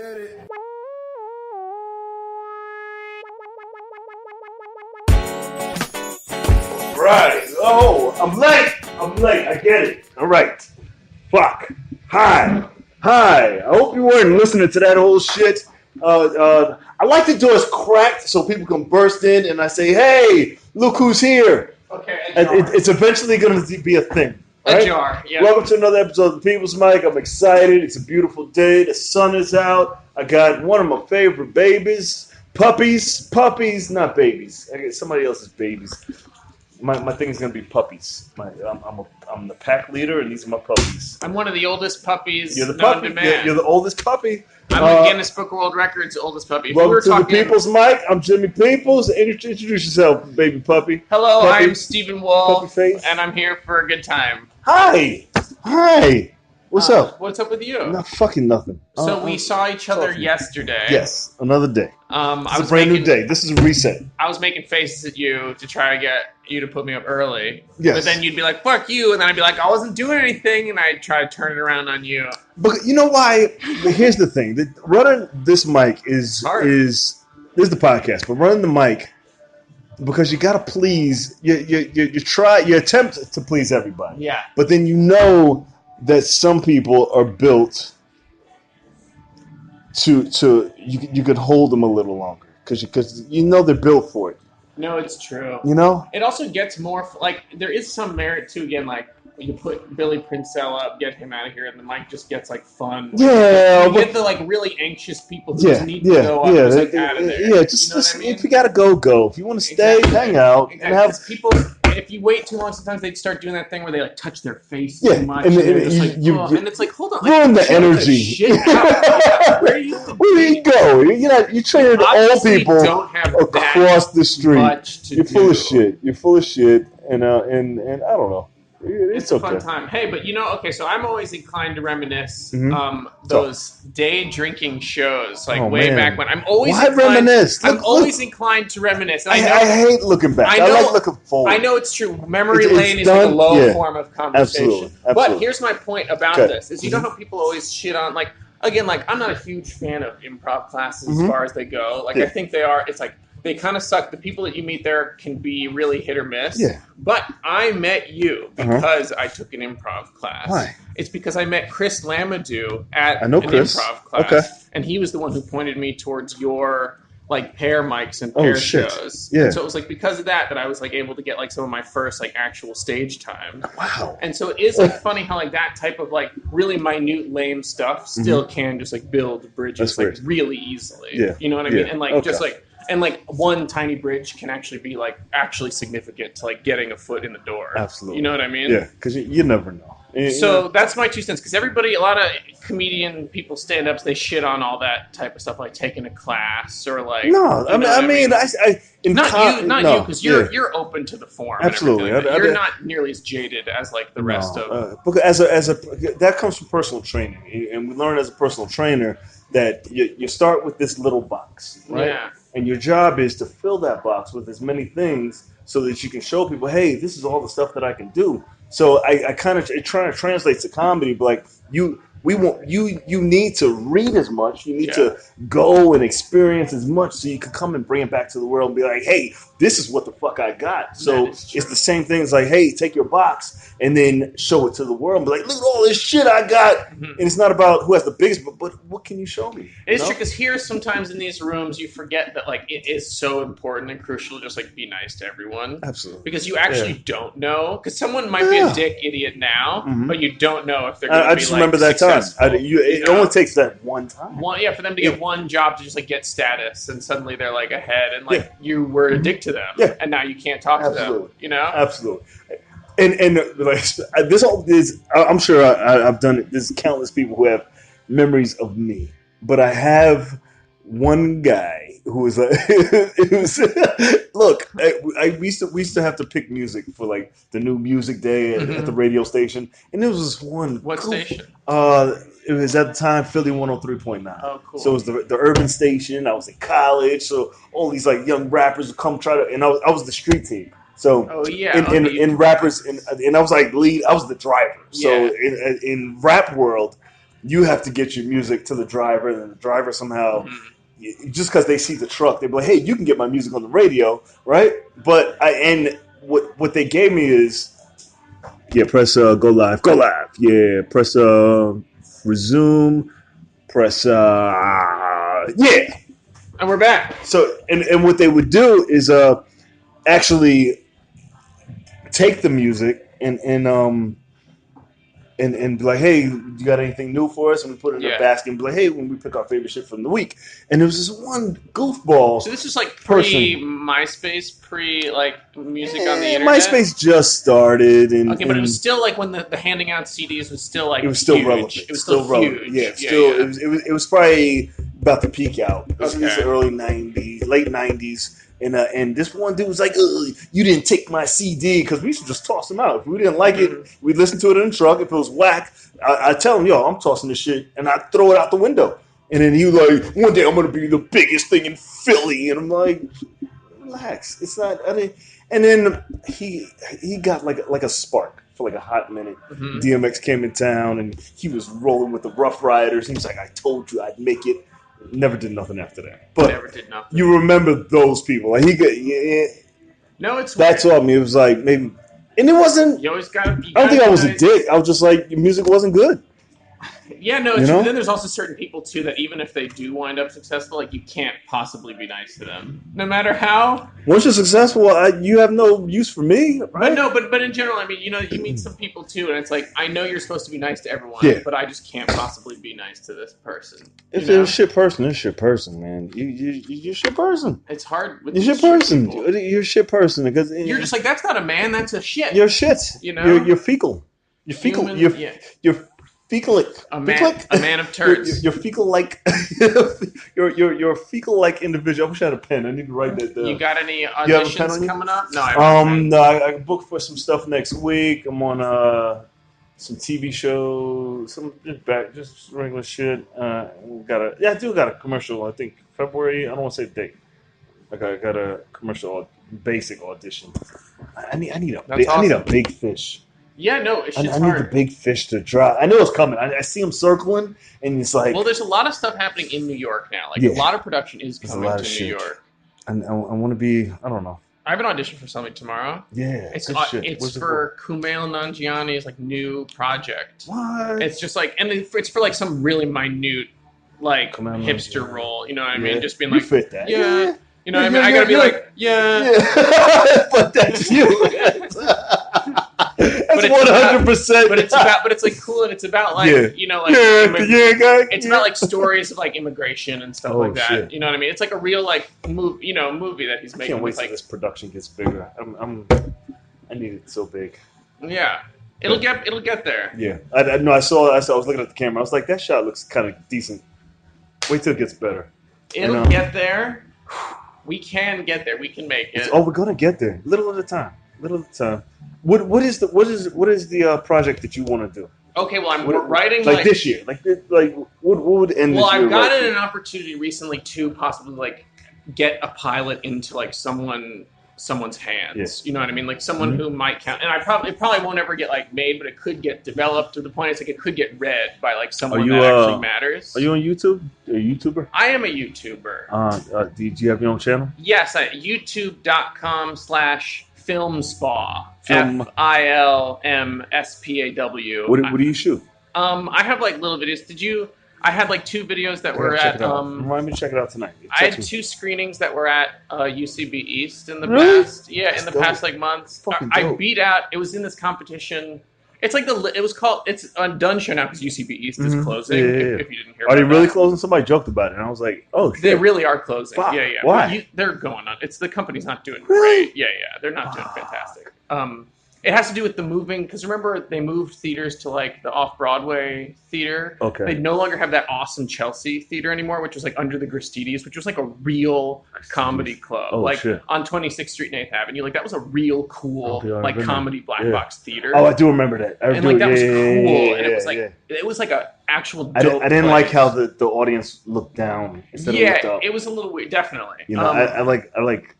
Right. Oh, I'm late. I get it. All right. Fuck. Hi. I hope you weren't listening to that whole shit. I like to do it cracked so people can burst in and I say, hey, look who's here. Okay, it's eventually going to be a thing. Right? A jar, yeah. Welcome to another episode of the People's Mic. I'm excited. It's a beautiful day. The sun is out. I got one of my favorite babies. Puppies, not babies. I get somebody else's babies. My thing is going to be puppies. I'm the pack leader, and these are my puppies. I'm one of the oldest puppies. You're the puppy. You're the oldest puppy. I'm the Guinness Book of World Records oldest puppy. Welcome to the People's Mic. I'm Jimmy Peoples. Introduce yourself, baby puppy. Hello, puppy. I'm Stephen Wolff, and I'm here for a good time. Hi. What's up? What's up with you? No, fucking nothing. So we saw each other yesterday. Yes, another day. It's a brand new day. This is a reset. I was making faces at you to try to get you to put me up early. Yes. But then you'd be like, fuck you. And then I'd be like, I wasn't doing anything. And I'd try to turn it around on you. But you know why? Here's the thing. Running this mic is the podcast. But running the mic, because you got to please, you attempt to please everybody. Yeah. But then you know that some people are built to you could hold them a little longer because you know they're built for it. No, it's true. You know, it also gets more like there is some merit to again like you put Billy Princell up, get him out of here, and the mic just gets like fun. Yeah, you get the like really anxious people who just need to go up and like, out of there. Yeah, just if you gotta go. If you want to stay, hang out and have people. If you wait too long, sometimes they start doing that thing where they like touch their face too much, and it's like, hold on, ruin the energy. Where do you go? You train all people across the street. You're full of shit. You're full of shit, and I don't know. It's a fun time. Hey, but so I'm always inclined to reminisce those day drinking shows, like back when. I'm always reminisce? I'm always inclined to reminisce. I hate looking back. I like looking forward. I know it's true. Memory lane is like a low form of conversation. Absolutely. But here's my point about this: is you know how people always shit on like again, like I'm not a huge fan of improv classes as far as they go. Like I think they are. It's like. They kind of suck. The people that you meet there can be really hit or miss. Yeah. But I met you because I took an improv class. Why? It's because I met Chris Lamadou at an improv class. Okay. And he was the one who pointed me towards your like pair mics and pair shows. Yeah. And so it was like because of that I was like able to get like some of my first like actual stage time. Wow. And so it is like funny how like that type of like really minute lame stuff still can just like build bridges like really easily. Yeah. You know what I mean? And like just like and like one tiny bridge can actually be like actually significant to like getting a foot in the door. Absolutely. You know what I mean? Yeah, because you never know. So that's my 2 cents. Because a lot of comedian people, stand-ups, they shit on all that type of stuff, like taking a class or like. No, I mean, not you, because you're open to the form. Absolutely, you're not nearly as jaded as like the rest of. Because that comes from personal training, and we learn as a personal trainer that you start with this little box, right? Yeah. And your job is to fill that box with as many things so that you can show people, hey, this is all the stuff that I can do. So I kind of try to translate to comedy, but like you need to read as much. You need to go and experience as much so you can come and bring it back to the world and be like, hey, this is what the fuck I got. So it's the same thing as like, hey, take your box and then show it to the world and be like, look at all this shit I got. And it's not about who has the biggest, but what can you show me? It's true because here sometimes in these rooms you forget that like it is so important and crucial to just like be nice to everyone. Absolutely. Because you actually don't know. Because someone might be a dick idiot now, but you don't know if they're going to be I just remember that time. It only takes that one time. For them to get one job to just like get status, and suddenly they're like ahead, and like you were a dick to them, and now you can't talk to them. You know, absolutely. And like this all is, I'm sure I've done it. There's countless people who have memories of me, but I have one guy who was like, look, we used to have to pick music for like the new music day at the radio station, and there was this one. What station? It was at the time Philly 103.9. Oh, cool. So it was the urban station. I was in college, so all these like young rappers would come try to, and I was the street team. So in rappers, and I was like lead. I was the driver. So in rap world, you have to get your music to the driver, and the driver somehow, just because they see the truck, they're like, hey, you can get my music on the radio, right? But what they gave me is, press go live, press resume, press and we're back. So and what they would do is actually take the music and be like, hey, you got anything new for us? And we put it in a basket and be like, hey, when we pick our favorite shit from the week. And there was this one goofball. So this is like pre-MySpace, music on the internet? MySpace just started. But it was still like when the handing out CDs was still like it was still huge. relevant. It was still relevant. Huge. It was probably about to peak out. It was the early 90s, late 90s. And this one dude was like, you didn't take my CD, because we used to just toss them out. If we didn't like it, we'd listen to it in the truck. If it was whack, I tell him, yo, I'm tossing this shit, and I throw it out the window. And then he was like, one day I'm going to be the biggest thing in Philly. And I'm like, relax. It's not. And then he got like a spark for like a hot minute. DMX came in town, and he was rolling with the Rough Riders. He was like, I told you I'd make it. Never did nothing after that. But never did nothing. You remember those people. Like no, it's that's weird. all me. It was like maybe, and it wasn't. You always gotta. I don't think I was a dick. I was just like, your music wasn't good. Yeah, no, it's true. Then there's also certain people too that even if they do wind up successful, like you can't possibly be nice to them, no matter how. Once you're successful, you have no use for me, right? But in general, I mean, you meet some people too, and it's like, I know you're supposed to be nice to everyone, but I just can't possibly be nice to this person. If they're a shit person, they're a shit person, man. You're a shit person. It's hard with you're a shit person. You're a shit person because you're just like, that's not a man, that's a shit. You're shit. You're fecal. You're fecal. Human, you're fecal-like. A man of turds. You're fecal-like. you're a fecal-like individual. I wish I had a pen. I need to write that down. You got any auditions coming up? No, I booked for some stuff next week. I'm on some TV shows, just regular shit. I do got a commercial. I think February. I don't want to say the date. I got a commercial basic audition. I need a big fish. Yeah, no, it's just I need the big fish to drop. I know it's coming. I see them circling, and it's like... Well, there's a lot of stuff happening in New York now. Like, a lot of production is coming to New York. And I want to be... I don't know. I have an audition for something tomorrow. Yeah, it's for Kumail Nanjiani's, new project. What? It's just, and it's for, some really minute, hipster role. You know what I mean? Just being you fit that. Yeah. You know what I mean? I gotta be but that's you. That's 100%. But it's cool, and it's about it's about stories of immigration and stuff like that. Shit. You know what I mean? It's like a real movie that he's making. I can't wait till this production gets bigger. I need it so big. Yeah, it'll get there. Yeah, I know. I was looking at the camera. I was like, that shot looks kind of decent. Wait till it gets better. It'll get there. We can get there. We can make it. We're gonna get there. Little at a time. What is the project that you want to do? Okay, well, I'm writing this year. What would end? Well, I've gotten an opportunity recently to possibly get a pilot into someone's hands. Yes. You know what I mean? Someone who might count. And it probably won't ever get made, but it could get developed to the point it could get read by someone that actually matters. Are you on YouTube? Are you a YouTuber? I am a YouTuber. Do you have your own channel? Yes, at youtube.com/filmspaw. FILMSPAW. What do you shoot? I have little videos. I had 2 videos that were at. Remind me to check it out tonight. I had 2 screenings that were at UCB East in the past. Yeah, in the past months. I beat out. It was in this competition. It's it's done show now because UCB East is closing. Yeah. If you didn't hear, are they really closing? Somebody joked about it, and I was like, "Oh, shit. They really are closing." Fuck. Yeah. Why? They're going on. The company's not doing really? great. Yeah, they're not doing fantastic. It has to do with the moving, because remember they moved theaters to the off-Broadway theater. Okay. They no longer have that awesome Chelsea theater anymore, which was under the Gristides, which was a real comedy club. Shit. On 26th Street and 8th Avenue. That was a real cool comedy black box theater. Oh, I do remember that. That was cool. And it was it was actual. I didn't like how the audience looked down instead of looked up. It was a little weird. Definitely. I like.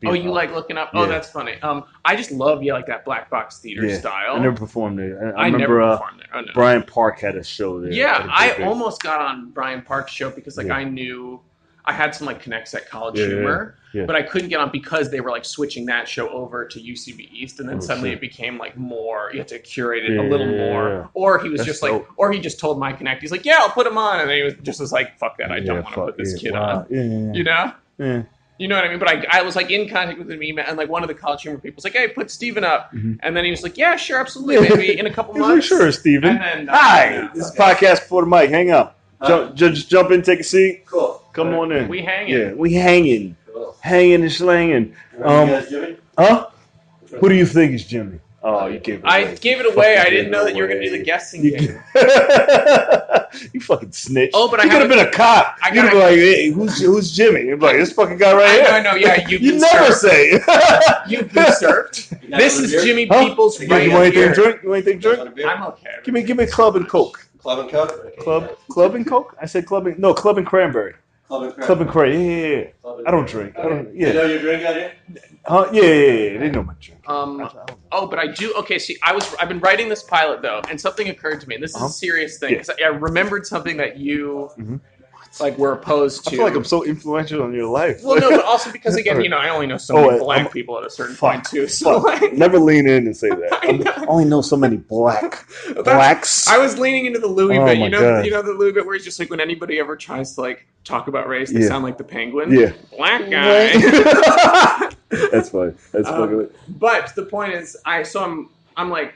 Oh, you like looking up? Yeah. Oh, that's funny. I just love like that black box theater style. I never performed there. I remember never performed there. Oh, no. Brian Park had a show there. Yeah, I almost got on Brian Park's show because I knew I had some like connects at College Humor. Yeah. But I couldn't get on because they were like switching that show over to UCB East, and then suddenly it became like more. You had to curate it a little more, or he was just like, or he just told my connect, he's like, "Yeah, I'll put him on," and then he was like, "Fuck that, I don't want to put this kid on." You know, you know what I mean. But I was like in contact with him, and like one of the College Humor people was like, "Hey, put Steven up," and then he was like, "Yeah, sure, absolutely, maybe in a couple months." Like, sure, Steven. And then, hi, this is podcast before the mic. Hang up, just jump in, take a seat. Cool. Come on in. We hanging. Yeah, we hanging. Hanging and slanging. Jimmy? Huh? Who do you think is Jimmy? Oh, you gave it away. I gave it away. I didn't know that you were going to do the guessing game. You fucking snitch. Oh, but you could have been a cop. You'd be like, hey, who's Jimmy? You'd be like, this fucking guy right here. I know, yeah. You never say. You've been served. This is Jimmy Peoples right You want anything to drink? You want anything to drink? I'm okay. Give me a club and Coke. Club and Coke? Club and Coke? I said club and cranberry. Club and cranberry. Yeah. I don't drink. Okay. They know your drink out here? Yeah. They know my drink. But I do. Okay, see, I've been writing this pilot though, and something occurred to me, and this is a serious thing because I remembered something that you like were opposed to. I feel like I'm so influential in your life. Well, no, but also because again, I only know so many black people at a certain point too. So like, never lean in and say that. I only know so many blacks. I was leaning into the Louis bit. You know the Louis bit where he's just like when anybody ever tries to like talk about race, they sound like the Penguin. Yeah, black guy. That's funny. That's funny. But the point is, I'm like.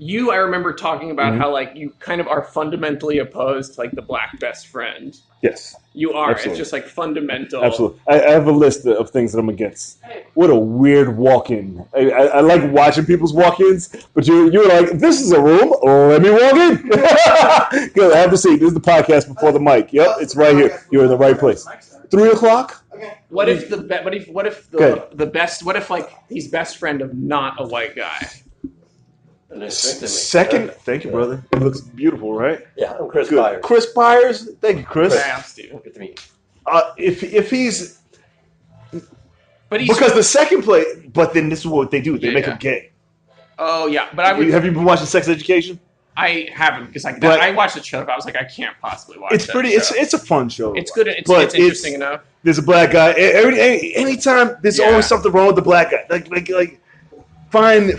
I remember talking about how like you kind of are fundamentally opposed to like the black best friend. Yes. You are. Absolutely. It's just like fundamental. Absolutely. I have a list of things that I'm against. What a weird walk-in. I like watching people's walk-ins, but you're like, this is a room. Let me walk in. Good. Have a seat. This is the podcast before the mic. Yep, it's right here. You're in the right place. 3 o'clock? What if he's best friend of not a white guy? Second, thank you, brother. It looks beautiful, right? Yeah, I'm Chris Byers. Chris Byers, thank you, Chris. Hey, I'm Steven. Good to meet you. If he's, but he's because the second play, but then this is what they do. They make him gay. Oh yeah, but have you been watching Sex Education? I haven't because I watched the show. But I was like, I can't possibly watch. It's pretty. It's a fun show. It's good. It's interesting enough. There's a black guy. Anytime there's always something wrong with the black guy. Like. Fine. They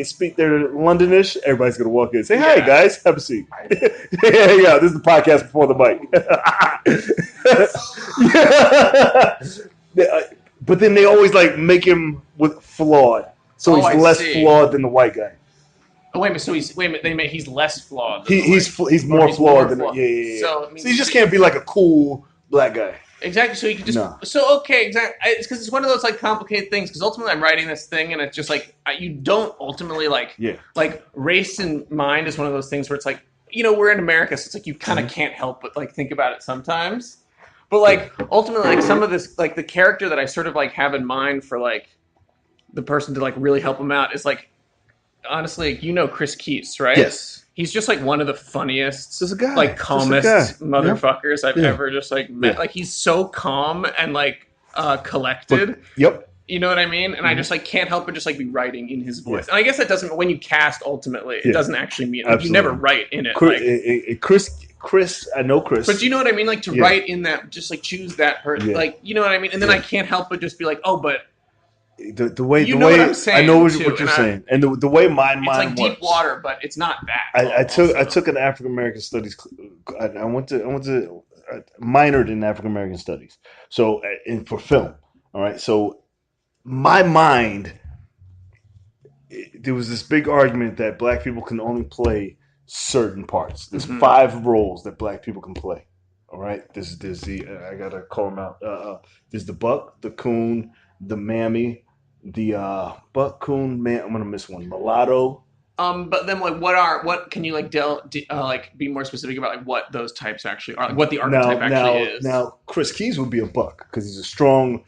speak their Londonish. Everybody's gonna walk in and say, "Hey guys, have a seat." Yeah, this is the podcast before the mic. But then they always like make him with flawed, so he's less flawed than the white guy. Oh wait a minute. So he's less flawed. He's more flawed than yeah. So he just can't be like a cool black guy. Exactly. So you can just exactly. It's because it's one of those like complicated things. Because ultimately, I'm writing this thing, and it's just like you don't ultimately like race in mind is one of those things where it's like we're in America, so it's like you kind of can't help but like think about it sometimes. But like ultimately, like some of this, like the character that I sort of like have in mind for like the person to like really help him out is like honestly, Chris Keats, right? Yes. He's just like one of the funniest, guy. like calmest motherfuckers I've ever just like met. Like he's so calm and like collected. Yep. You know what I mean? And I just like can't help but just like be writing in his voice. And I guess that doesn't when you cast ultimately, it doesn't actually mean like, you never write in it. Chris, I know Chris. But do you know what I mean? Like to write in that, just like choose that like you know what I mean? And then I can't help but just be like, oh, but. The way what I'm saying, I know what you're saying, and the way my mind works. It's like deep water, but it's not that. I took an African American studies. I went to minored in African American studies. So for film, all right. So my mind, there was this big argument that black people can only play certain parts. There's 5 roles that black people can play. All right. There's I gotta call them out. There's the buck, the coon, the mammy. The buck, coon, man, I'm gonna miss one. Mulatto. But then like what can you like like be more specific about like what those types actually are, like what the archetype actually is? Now Chris Keys would be a buck because he's a strong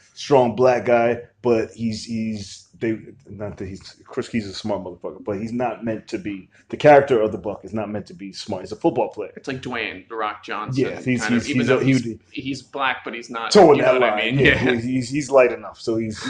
black guy, but he's not that Chris Key's a smart motherfucker, but he's not meant to be. The character of the Buck is not meant to be smart. He's a football player. It's like Dwayne The Rock Johnson. Yeah, he's black, but he's not. Toward that line, I mean? Yeah, he's light enough, so he's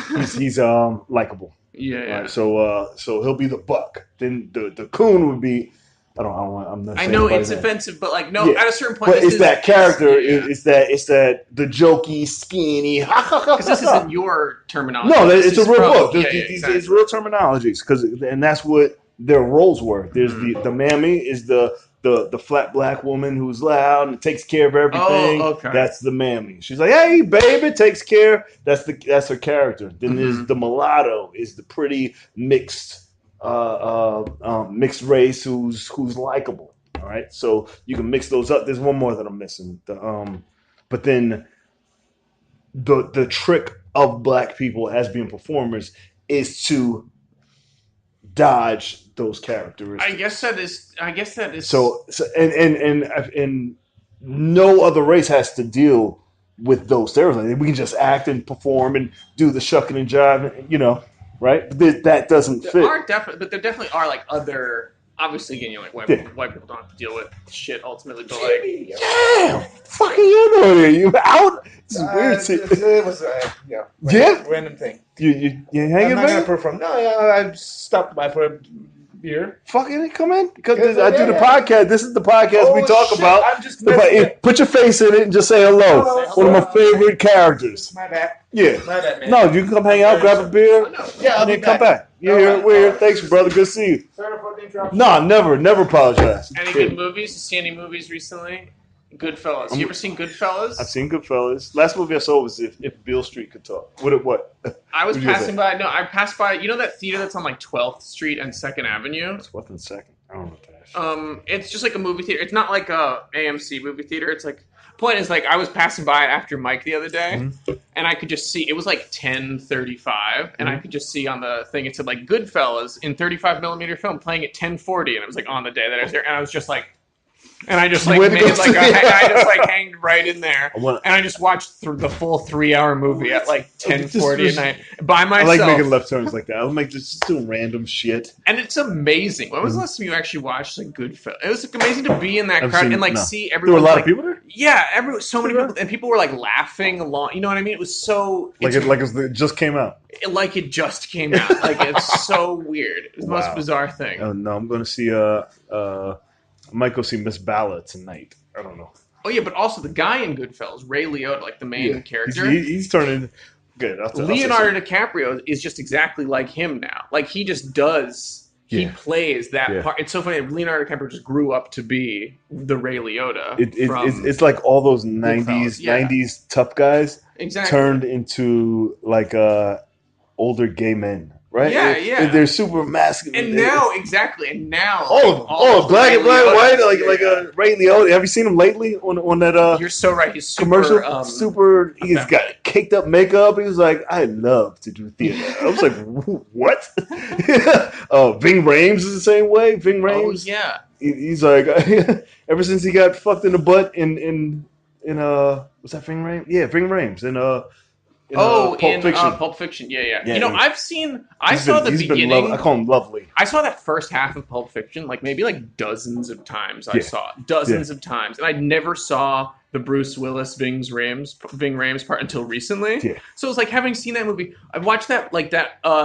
likable. Yeah. Right? So he'll be the Buck. Then the Coon would be. I'm not. I know it's offensive, but like at a certain point, but it's that character. It's that the jokey, skinny. Because this isn't your terminology. No, it's a real book. It's real terminologies and that's what their roles were. There's the mammy is the flat black woman who's loud and takes care of everything. Oh, okay. That's the mammy. She's like, hey, baby, takes care. That's her character. Then there's the mulatto is the pretty mixed race who's likable. All right, so you can mix those up. There's one more that I'm missing. But then the trick of black people as being performers is to dodge those characteristics. I guess that is. So and no other race has to deal with those stereotypes. We can just act and perform and do the shucking and jiving, right? But that doesn't fit. But there definitely are like other. Obviously, again, white people don't have to deal with shit ultimately, but like, yeah, fucking you know it. You out? It's weird. It was random thing. You hanging? I'm not gonna perform. No, I stopped by for a beer. Fucking come in because I do the podcast. This is the podcast we talk about. I'm just put your face in it and just say hello. One of my favorite characters. My bad. Yeah. My bad, man. No, you can come hang out, grab a beer, yeah, and then come back. We're here. Thanks, brother. Good to see you. Sorry for the interruption. No, never apologize. Any good movies? You see any movies recently? Goodfellas. You ever seen Goodfellas? I've seen Goodfellas. Last movie I saw was If Beale Street Could Talk. What? I was passing by. No, I passed by. You know that theater that's on like 12th Street and 2nd Avenue? It's 12th and 2nd. I don't know what that is. It's just like a movie theater. It's not like a AMC movie theater. It's like point is like I was passing by after Mike the other day, and I could just see it was like 10:35, and I could just see on the thing it said like Goodfellas in 35 millimeter film playing at 10:40, and it was like on the day that I was there, and I was just like. And I just like made like I just like hanged right in there, and I just watched through the full 3-hour movie at like 10:40 at night by myself. I like making left turns like that. I like just doing random shit, and it's amazing. When was the last time you actually watched like Goodfellas? It was amazing to be in that crowd and like see everyone. There were a lot of people there. Yeah, so many people, and people were like laughing along. You know what I mean? It was so it just came out. Like it just came out. Like it's so weird. It's the most bizarre thing. Oh no, I'm going to see I might go see Miss Ballard tonight. I don't know. Oh yeah, but also the guy in Goodfellas, Ray Liotta, like the main character. He's turning good. Leonardo DiCaprio is just exactly like him now. Like he just does. He plays that part. It's so funny. Leonardo DiCaprio just grew up to be the Ray Liotta. It's like all those '90s tough guys turned into like older gay men. Right? Yeah. They're super masculine. And now, all black and white, like Ray Liotta. Have you seen him lately on that? You're so right. He's commercial. He's got caked up makeup. He was like, I love to do theater. I was like, what? Ving Rhames is the same way. Ving Rhames. Oh yeah. He's like, ever since he got fucked in the butt in was that Ving Rhames? Yeah, Ving Rhames Pulp Fiction. Yeah. I saw the beginning. I call him lovely. I saw that first half of Pulp Fiction maybe dozens of times. I saw it dozens of times, and I never saw the Bruce Willis Ving Rhames part until recently. Yeah. So it was like having seen that movie. I watched that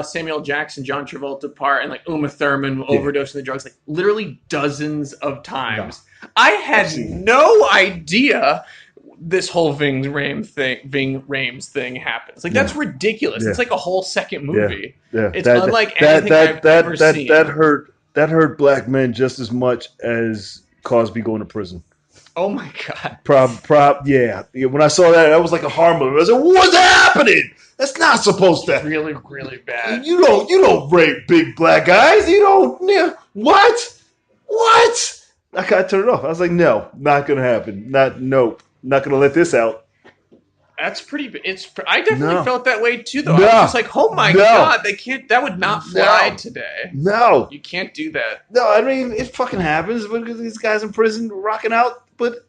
Samuel Jackson, John Travolta part, and like Uma Thurman overdosing the drugs literally dozens of times. No. I had no idea. This whole Ving Rhames thing happens. That's ridiculous. Yeah. It's like a whole second movie. Yeah. It's unlike anything I've ever seen. That hurt black men just as much as Cosby going to prison. Oh my god. Yeah. When I saw that, was like a horror movie. I was like, what's happening? That's not supposed to. Really, really bad. You don't rape big black guys. You don't. Yeah. What? I got to turn it off. I was like, no, not gonna happen. Nope. Not going to let this out. That's pretty. I definitely felt that way too, though. I was just like, oh my god, they can't. That would not fly today. No, you can't do that. No, I mean it fucking happens because these guys in prison rocking out. But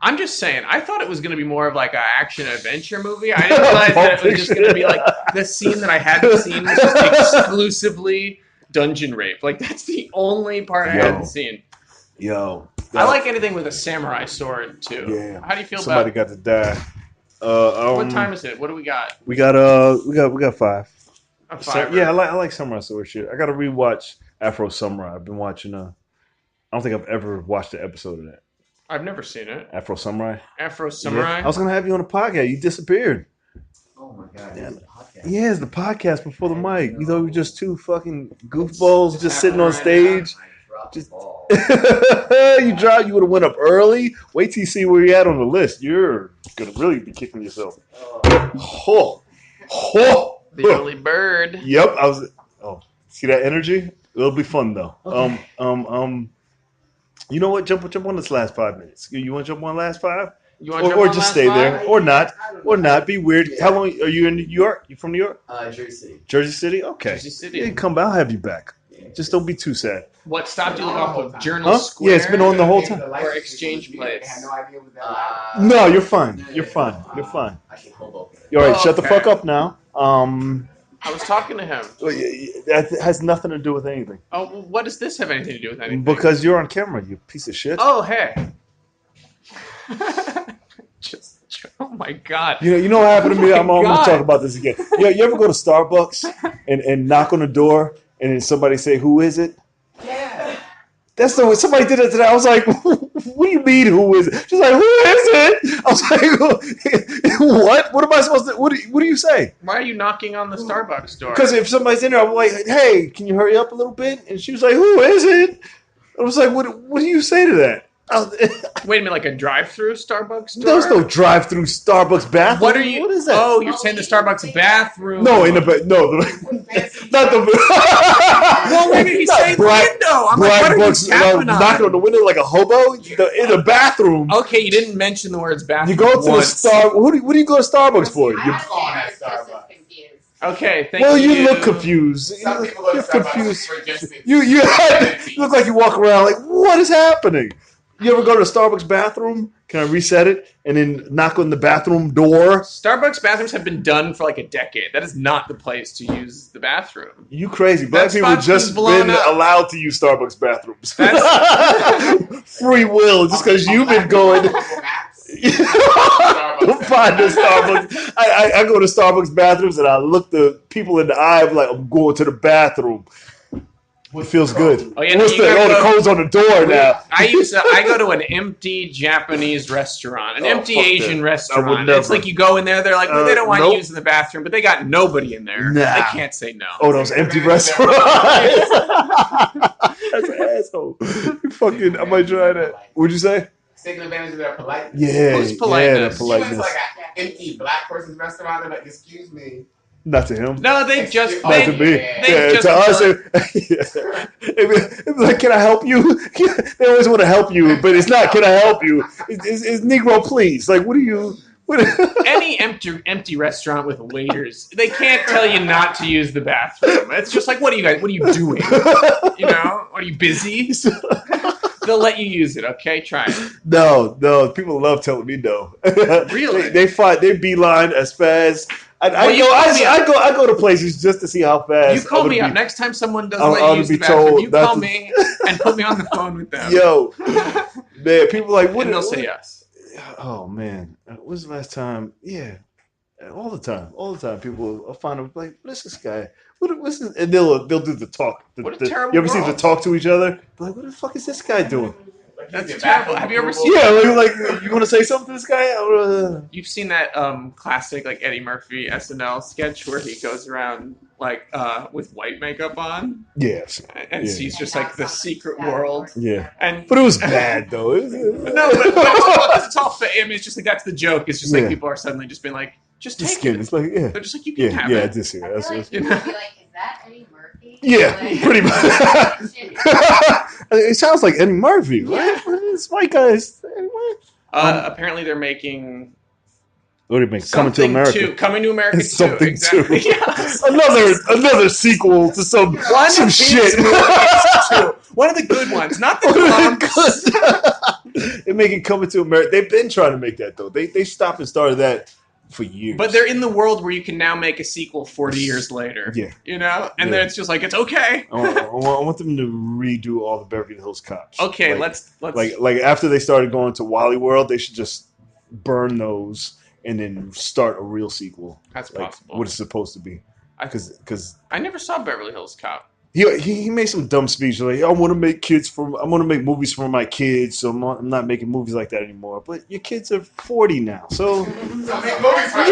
I'm just saying, I thought it was going to be more of like an action-adventure movie. I didn't realize that it was just going to be like the scene that I hadn't seen was just exclusively dungeon rape. Like, that's the only part I hadn't seen. I like anything with a samurai sword, too. Yeah. How do you feel Somebody about... got to die. What time is it? What do we got? We got 5. A 5. Yeah, I like samurai sword shit. I got to rewatch Afro Samurai. I've been watching... I don't think I've ever watched an episode of that. I've never seen it. Afro Samurai? Afro Samurai? Yeah. I was going to have you on the podcast. You disappeared. Oh my god, it's the podcast. Yeah, it's the podcast before the mic. You know, we were just two fucking goofballs just sitting on stage. Just you would have went up early. Wait till you see where you're at on the list. You're going to really be kicking yourself. The early bird. Yep. See that energy? It'll be fun though. Okay. You know what? Jump on this last 5 minutes. You want to jump on last 5? Or just stay there, or not. Be weird. Yeah. How long are you in New York? You from New York? Jersey City. Jersey City. Okay. Jersey City. Yeah, come back. I'll have you back. Yeah. Just don't be too sad. What stopped you off of Journal Square? Yeah, it's been on the whole time. Or Exchange Place. I had no idea what that was. No, you're fine. You're fine. You're fine. I should hold All right, shut the fuck up now. I was talking to him. That has nothing to do with anything. Oh, well, what does this have anything to do with anything? Because you're on camera, you piece of shit. Oh, hey. Oh my god. You know what happened to me? I'm going to talk about this again. You ever go to Starbucks and knock on the door and then somebody say, "Who is it?" Yeah. That's the way somebody did it today. I was like, "What do you mean, who is it?" She's like, "Who is it?" I was like, "What? What am I supposed to? What do you say?" Why are you knocking on the Starbucks door? Because if somebody's in there, I'm like, "Hey, can you hurry up a little bit?" And she was like, "Who is it?" I was like, "What do you say to that?" Wait a minute, like a drive-through Starbucks door? There's no drive-through Starbucks bathroom. What are you? What is that? Oh, you're saying the Starbucks bathroom? No, not the. Well, what did he say? The window. I'm like, what are you tapping on? Knocking on the window like a hobo in the bathroom. Okay, you didn't mention the words bathroom. You go to the What do you go to Starbucks for? Okay, thank you. Well, you look confused. You're confused. You look like you walk around like, what is happening? You ever go to the Starbucks bathroom? Can I reset it? And then knock on the bathroom door? Starbucks bathrooms have been done for like a decade. That is not the place to use the bathroom. You crazy. Black people just been allowed to use Starbucks bathrooms. Free will, just because you've been going. Don't find the Starbucks. I go to Starbucks bathrooms and I look the people in the eye. I'm like, I'm going to the bathroom. It feels good. Oh yeah, the code's on the door now. I go to an empty Japanese restaurant, an empty Asian restaurant. It's like you go in there, they're like, well, they don't want you using the bathroom, but they got nobody in there. Nah. They can't say no. Oh, those empty restaurants. That's an asshole. You fucking, I might try that. What'd you say? Taking advantage of their politeness. Yeah, who's politeness? Yeah, the politeness. She went to like an empty black person's restaurant. They're like, "Excuse me." Not to him. No, they just not to me. To us, it's like, can I help you? They always want to help you, but it's not. Can I help you? It's Negro, please. Like, what are you? Any empty restaurant with waiters, they can't tell you not to use the bathroom. It's just like, what are you guys? What are you doing? You know, are you busy? They'll let you use it. Okay, try it. No. People love telling me no. Really? They beeline as fast. I go to places just to see how fast. You call me up next time someone doesn't let you use the bathroom. You call me and put me on the phone with them. Yo, man, people like what? And they'll say yes. Oh man, when's the last time? Yeah, all the time. People will find them like, what's this guy? What's this? And they'll do the talk. What a terrible You ever see them talk to each other? Like, what the fuck is this guy doing? That's terrible. Have you ever seen? Yeah, like you want to say something to this guy? You've seen that classic like Eddie Murphy SNL sketch where he goes around like with white makeup on. Yes. And sees just like the secret world. Yeah. And but it was bad though. No, but it's all. I mean, it's just like that's the joke. It's just like people are suddenly just being like, just take it. It's like They're just like, you can have it. Yeah, I did see that. I feel like you'd be like, is that Eddie Murphy? Yeah, pretty much. It sounds like Eddie Murphy, right? This white guy is anyway. Apparently, they're making. What do you make? Coming to America. Coming to America 2. Something Exactly. Too. Yeah. Another sequel to some shit. One of the good ones, not the They're making Coming to America. They've been trying to make that though. They stopped and started that for years. But they're in the world where you can now make a sequel 40 years later. Yeah. You know? And then it's just like, it's okay. I want them to redo all the Beverly Hills Cops. Okay, like, let's like after they started going to Wally World, they should just burn those and then start a real sequel. That's possible. What it's supposed to be. Because I never saw Beverly Hills Cop. He made some dumb speech like, I want to make movies for my kids, so I'm not making movies like that anymore. But your kids are 40 now, so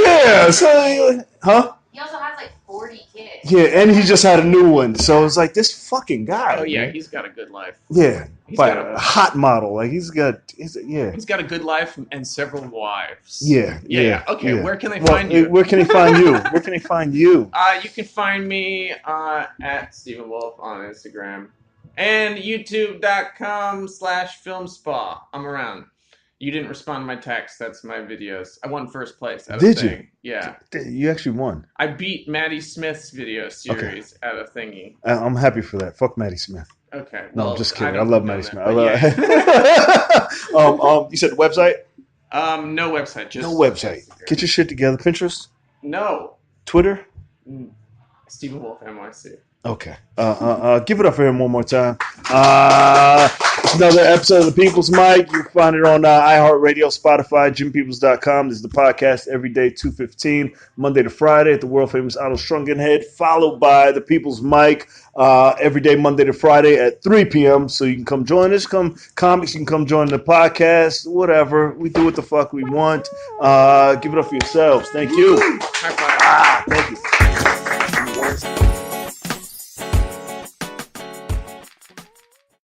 yeah, so huh? He also has like 40 kids. Yeah, and he just had a new one, so it's like this fucking guy. Oh yeah, man. He's got a good life. Yeah, a hot model, like he's got a good life and several wives. Yeah. Okay, where can they find you? Where can they find you? Where can they find you? You can find me at Stephen Wolff on Instagram and youtube.com/filmspa. I'm around. You didn't respond to my text. That's my videos. I won first place at a thing. Did you? Yeah. You actually won. I beat Maddie Smith's video series at a thingy. I'm happy for that. Fuck Maddie Smith. Okay. No, I'm just kidding. I love Maddie Smith. I love. You said the website? No website. Just no website. Get your shit together. Pinterest? No. Twitter? Stephen Wolff NYC. Okay. Give it up for him one more time. It's another episode of The People's Mic. You can find it on iHeartRadio, Spotify, JimPeoples.com. This is the podcast every day, 2:15, Monday to Friday at the world famous Arnold Strungenhead, followed by The People's Mic every day, Monday to Friday at 3 p.m. So you can come join us. Come comics, you can come join the podcast, whatever. We do what the fuck we want. Give it up for yourselves. Thank you. High five. Thank you.